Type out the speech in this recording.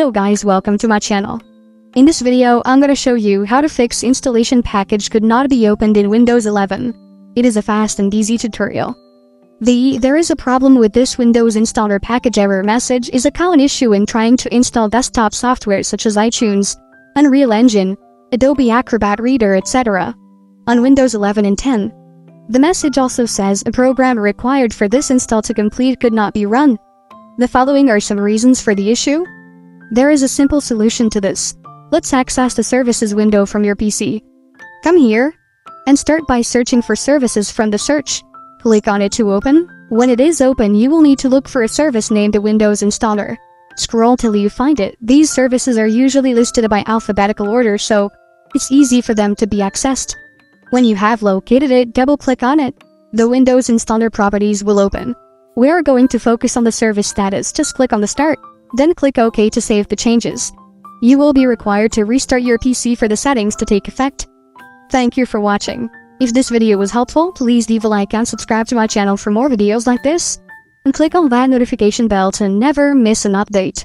Hello guys, welcome to my channel. In this video, I'm gonna show you how to fix installation package could not be opened in Windows 11. It is a fast and easy tutorial. There is a problem with this Windows installer package error message is a common issue in trying to install desktop software such as iTunes, Unreal Engine, Adobe Acrobat Reader, etc. on Windows 11 and 10. The message also says a program required for this install to complete could not be run. The following are some reasons for the issue. There is a simple solution to this. Let's access the services window from your PC. Come here and start by searching for services from the search. Click on it to open. When it is open, you will need to look for a service named the Windows Installer. Scroll till you find it. These services are usually listed by alphabetical order, so it's easy for them to be accessed. When you have located it, double-click on it. The Windows Installer properties will open. We are going to focus on the service status. Just click on the Start. Then click OK to save the changes. You will be required to restart your PC for the settings to take effect. Thank you for watching. If this video was helpful, please leave a like and subscribe to my channel for more videos like this. And click on that notification bell to never miss an update.